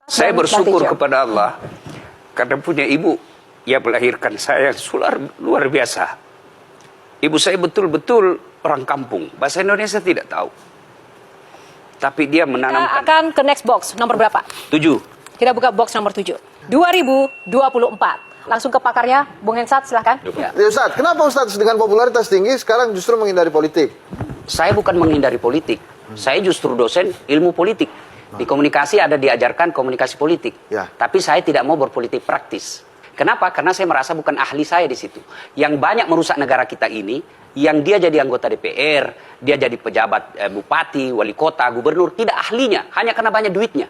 Saya bersyukur kepada Allah karena punya ibu yang melahirkan saya luar biasa. Ibu saya betul-betul orang kampung, bahasa Indonesia tidak tahu. Tapi dia menanamkan. Kita akan ke next box, nomor berapa? 7. Kita buka box nomor 7. 2024. Langsung ke pakarnya, Bung Hensat, silahkan. Ya Ustadz, kenapa Ustadz dengan popularitas tinggi sekarang justru menghindari politik? Saya bukan menghindari politik. Saya justru dosen ilmu politik. Di komunikasi ada diajarkan komunikasi politik. Ya. Tapi saya tidak mau berpolitik praktis. Kenapa? Karena saya merasa bukan ahli saya di situ. Yang banyak merusak negara kita ini, yang dia jadi anggota DPR, dia jadi pejabat bupati, wali kota, gubernur, tidak ahlinya, hanya karena banyak duitnya.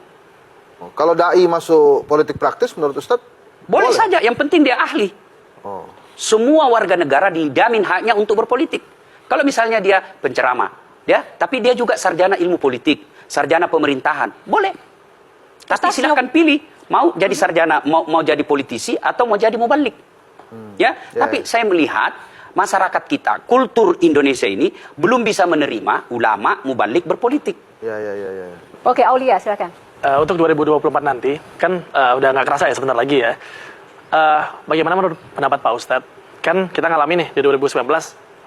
Kalau dai masuk politik praktis menurut Ustadz? Boleh saja, yang penting dia ahli. Oh. Semua warga negara dijamin haknya untuk berpolitik. Kalau misalnya dia penceramah, ya, tapi dia juga sarjana ilmu politik, sarjana pemerintahan, boleh. Tapi silakan pilih, mau jadi sarjana, mau jadi politisi atau mau jadi mubalik. Ya, tapi saya melihat masyarakat kita, kultur Indonesia ini belum bisa menerima ulama mubalik berpolitik. Ya. Oke, Aulia, silakan. Untuk 2024 nanti, kan udah nggak kerasa ya sebentar lagi ya. Bagaimana menurut pendapat Pak Ustadz? Kan kita ngalamin nih di 2019,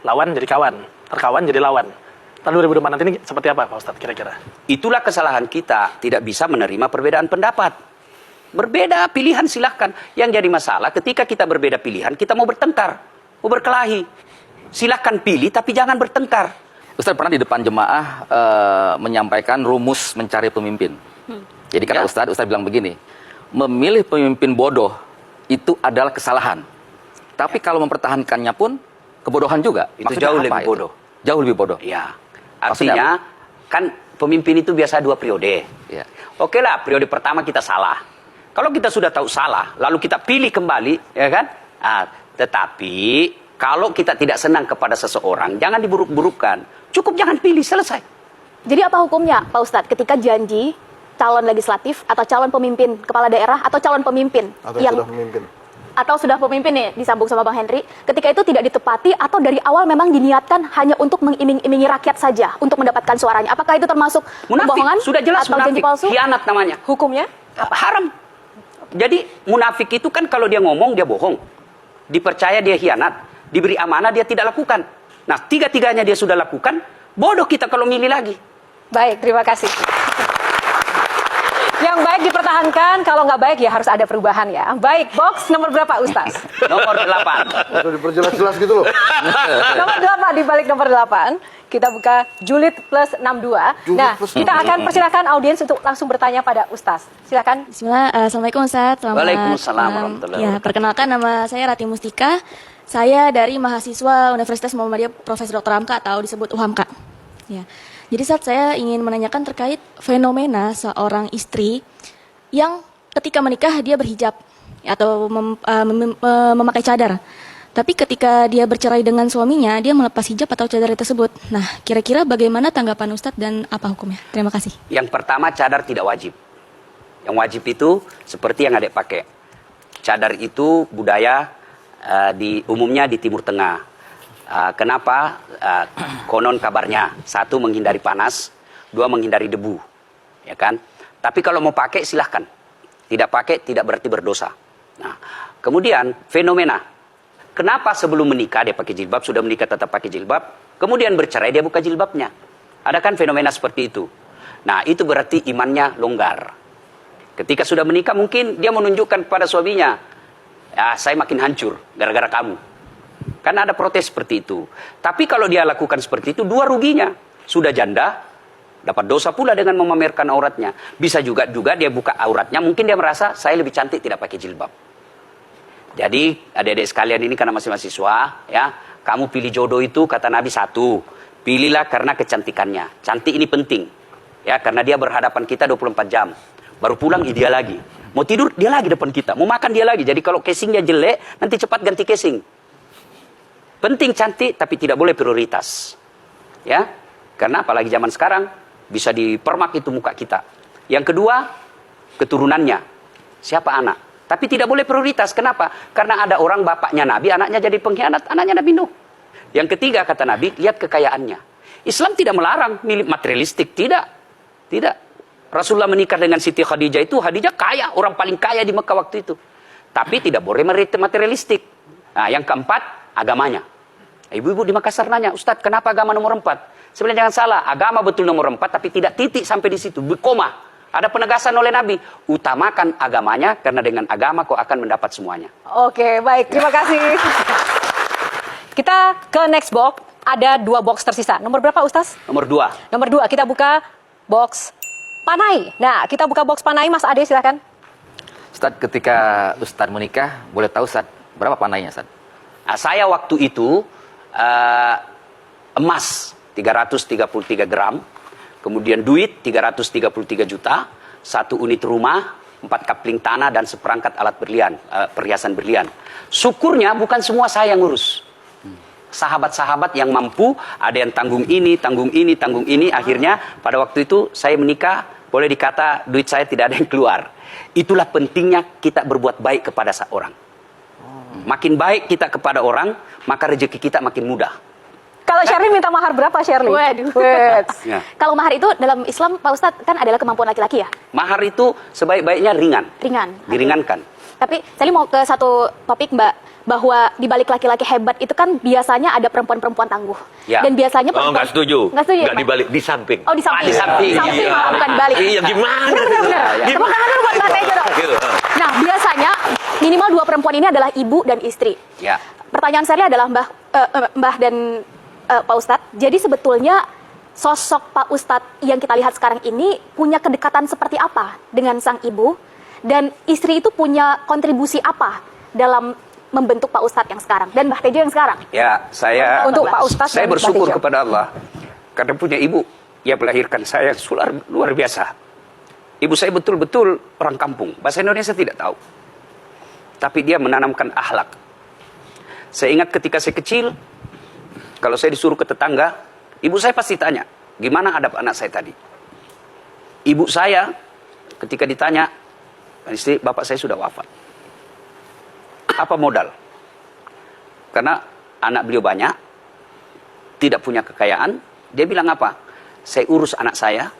lawan jadi kawan, terkawan jadi lawan. Tahun 2024 nanti ini seperti apa Pak Ustadz kira-kira? Itulah kesalahan kita, tidak bisa menerima perbedaan pendapat. Berbeda pilihan silahkan. Yang jadi masalah ketika kita berbeda pilihan, kita mau bertengkar, mau berkelahi. Silahkan pilih, tapi jangan bertengkar. Ustadz pernah di depan jemaah menyampaikan rumus mencari pemimpin. Jadi kata Ustadz bilang begini, memilih pemimpin bodoh itu adalah kesalahan. Tapi kalau mempertahankannya pun kebodohan juga. Itu Maksudnya jauh apa lebih itu? bodoh. Jauh lebih bodoh. Ya, artinya kan pemimpin itu biasa 2 periode. Ya. Oke lah, periode pertama kita salah. Kalau kita sudah tahu salah, lalu kita pilih kembali, ya kan? Tetapi kalau kita tidak senang kepada seseorang, jangan diburuk-burukkan. Cukup jangan pilih, selesai. Jadi apa hukumnya, Pak Ustadz, ketika janji calon legislatif atau calon pemimpin kepala daerah atau calon pemimpin Atau sudah pemimpin nih, disambung sama Bang Henry, ketika itu tidak ditepati atau dari awal memang diniatkan hanya untuk mengiming-imingi rakyat saja untuk mendapatkan suaranya? Apakah itu termasuk kebohongan Sudah jelas atau janji munafik, palsu? khianat namanya. Hukumnya? Haram. Jadi munafik itu kan kalau dia ngomong dia bohong, dipercaya dia khianat, diberi amanah dia tidak lakukan. Nah, tiga-tiganya dia sudah lakukan, bodoh kita kalau milih lagi. Baik, terima kasih. Yang baik dipertahankan, kalau nggak baik ya harus ada perubahan ya. Baik, box nomor berapa Ustaz? Nomor 8. Udah diperjelas-jelas gitu loh. Nomor 8, di balik nomor 8, kita buka julid plus 62. Nah, kita akan persilakan audiens untuk langsung bertanya pada Ustaz. Silakan. Bismillah, Assalamualaikum Ustaz. Waalaikumsalam warahmatullahi Ya, perkenalkan nama saya Rati Mustika. Saya dari mahasiswa Universitas Muhammadiyah Profesor Dr. Hamka atau disebut UHAMKA. Ya. Jadi saat saya ingin menanyakan terkait fenomena seorang istri yang ketika menikah dia berhijab atau memakai cadar. Tapi ketika dia bercerai dengan suaminya, dia melepas hijab atau cadar tersebut. Nah, kira-kira bagaimana tanggapan Ustadz dan apa hukumnya? Terima kasih. Yang pertama, cadar tidak wajib. Yang wajib itu seperti yang adik pakai. Cadar itu budaya umumnya di Timur Tengah. Kenapa? Konon kabarnya, 1 menghindari panas, 2 menghindari debu, ya kan? Tapi kalau mau pakai silahkan, tidak pakai tidak berarti berdosa. Nah, kemudian fenomena, kenapa sebelum menikah dia pakai jilbab, sudah menikah tetap pakai jilbab, kemudian bercerai dia buka jilbabnya? Ada kan fenomena seperti itu. Nah, itu berarti imannya longgar. Ketika sudah menikah mungkin dia menunjukkan kepada suaminya, ya saya makin hancur gara-gara kamu. Kan ada protes seperti itu. Tapi kalau dia lakukan seperti itu, 2 ruginya. Sudah janda, dapat dosa pula dengan memamerkan auratnya. Bisa juga dia buka auratnya, mungkin dia merasa saya lebih cantik tidak pakai jilbab. Jadi adik-adik sekalian ini karena masih mahasiswa, ya, kamu pilih jodoh itu kata Nabi 1, pilihlah karena kecantikannya. Cantik ini penting, ya, karena dia berhadapan kita 24 jam. Baru pulang dia lagi. Mau tidur dia lagi depan kita, mau makan dia lagi. Jadi kalau casingnya jelek, nanti cepat ganti casing. Penting cantik, tapi tidak boleh prioritas. Ya, karena apalagi zaman sekarang, bisa dipermak itu muka kita. Yang kedua, keturunannya. Siapa anak? Tapi tidak boleh prioritas. Kenapa? Karena ada orang bapaknya Nabi, anaknya jadi pengkhianat, anaknya Nabi Nuh. Yang ketiga, kata Nabi, lihat kekayaannya. Islam tidak melarang milik materialistik, tidak. Tidak. Rasulullah menikah dengan Siti Khadijah itu, Khadijah kaya, orang paling kaya di Mekah waktu itu. Tapi tidak boleh materialistik. Nah, yang keempat, agamanya. Ibu-ibu di Makassar nanya, Ustadz, kenapa agama nomor 4? Sebenarnya jangan salah, agama betul nomor 4, tapi tidak titik sampai di situ, koma. Ada penegasan oleh Nabi, utamakan agamanya, karena dengan agama kau akan mendapat semuanya. Oke, baik. Terima kasih. Kita ke next box. Ada 2 box tersisa. Nomor berapa, Ustaz? Nomor 2. Nomor 2, kita buka box Panai. Nah, kita buka box Panai, Mas Ade, silakan. Ustadz, ketika Ustadz menikah, boleh tahu Ustadz berapa panainya Ustadz? Nah, saya waktu itu emas 333 gram, kemudian duit 333 juta, 1 unit rumah, 4 kapling tanah, dan seperangkat alat berlian, perhiasan berlian. Syukurnya bukan semua saya yang ngurus. Sahabat-sahabat yang mampu, ada yang tanggung ini, akhirnya pada waktu itu saya menikah, boleh dikata duit saya tidak ada yang keluar. Itulah pentingnya kita berbuat baik kepada seorang. Makin baik kita kepada orang, maka rezeki kita makin mudah. Kalau Sherly minta mahar berapa, Sherly? Waduh. Ya. Kalau mahar itu dalam Islam, Pak Ustadz, kan adalah kemampuan laki-laki ya? Mahar itu sebaik-baiknya ringan. Ringan. Diringankan. Tapi saya mau ke satu topik, Mbak, bahwa di balik laki-laki hebat itu kan biasanya ada perempuan-perempuan tangguh. Ya. Dan biasanya Oh, nggak setuju. Nggak setuju. Nggak Pak? dibalik, di samping. Oh, di samping. Di samping. Samping Iya. malah bukan balik. Iya, gimana? Benar. Tepuk tangan dulu buat Mbak Tejo dong. Gitu. Nah, biasanya minimal 2 perempuan ini adalah ibu dan istri. Ya. Pertanyaan saya adalah Mbah dan Pak Ustadz, jadi sebetulnya sosok Pak Ustadz yang kita lihat sekarang ini punya kedekatan seperti apa dengan sang ibu, dan istri itu punya kontribusi apa dalam membentuk Pak Ustadz yang sekarang dan Mbah Tejo yang sekarang? Ya, saya Untuk Pak Ustadz saya dan Mbah bersyukur Tejo. kepada Allah karena punya ibu yang melahirkan saya luar biasa. Ibu saya betul-betul orang kampung, bahasa Indonesia tidak tahu. Tapi dia menanamkan akhlak. Saya ingat ketika saya kecil, kalau saya disuruh ke tetangga, ibu saya pasti tanya, gimana adab anak saya tadi? Ibu saya ketika ditanya, istri bapak saya sudah wafat. Apa modal? Karena anak beliau banyak, tidak punya kekayaan, dia bilang apa? Saya urus anak saya,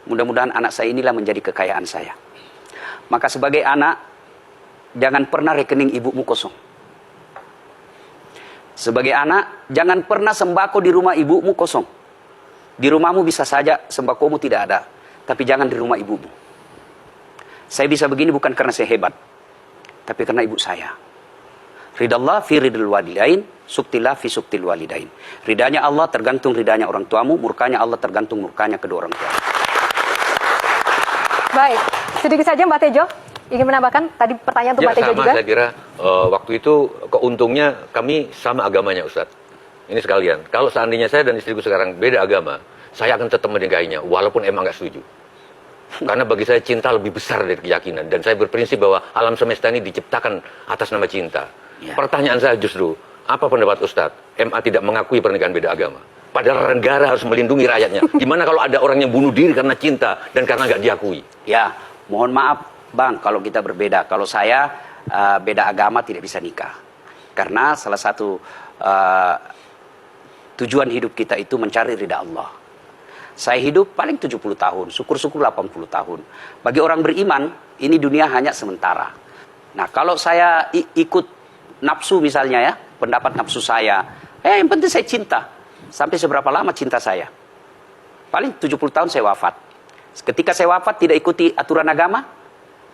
mudah-mudahan anak saya inilah menjadi kekayaan saya. Maka sebagai anak, jangan pernah rekening ibumu kosong. Sebagai anak, jangan pernah sembako di rumah ibumu kosong. Di rumahmu bisa saja sembakomu tidak ada, tapi jangan di rumah ibumu. Saya bisa begini bukan karena saya hebat, tapi karena ibu saya. Ridallah fi ridul walidain, suktillah fi suktil walidain. Ridanya Allah tergantung ridanya orang tuamu, murkanya Allah tergantung murkanya kedua orang tua. Baik, sedikit saja Mbak Tejo ingin menambahkan tadi pertanyaan untuk Mbak Tejo juga. Saya kira waktu itu keuntungnya kami sama agamanya, Ustadz. Ini sekalian. Kalau seandainya saya dan istriku sekarang beda agama, saya akan tetap menikahinya, walaupun emang nggak setuju. Karena bagi saya cinta lebih besar dari keyakinan. Dan saya berprinsip bahwa alam semesta ini diciptakan atas nama cinta. Ya. Pertanyaan saya justru, apa pendapat Ustadz? MA tidak mengakui pernikahan beda agama. Padahal negara harus melindungi rakyatnya. Gimana kalau ada orang yang bunuh diri karena cinta dan karena nggak diakui? Ya, mohon maaf Bang kalau kita berbeda. Kalau saya beda agama tidak bisa nikah. Karena salah satu tujuan hidup kita itu mencari ridha Allah. Saya hidup paling 70 tahun, syukur-syukur 80 tahun. Bagi orang beriman, ini dunia hanya sementara. Nah, kalau saya ikut nafsu misalnya ya, pendapat nafsu saya, yang penting saya cinta. Sampai seberapa lama cinta saya? Paling 70 tahun saya wafat. Ketika saya wafat tidak ikuti aturan agama,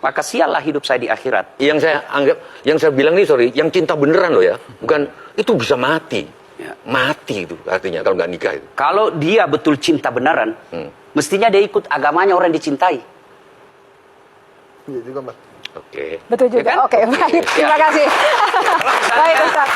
maka siallah hidup saya di akhirat. Yang saya anggap, yang saya bilang nih, sorry, yang cinta beneran loh ya, bukan itu bisa mati. Ya. Mati itu artinya kalau nggak nikah itu. Kalau dia betul cinta beneran, mestinya dia ikut agamanya orang yang dicintai. Iya juga, Mbak. Oke. Betul juga. Ya kan? Oke, baik. Terima kasih. Baik, Ustaz.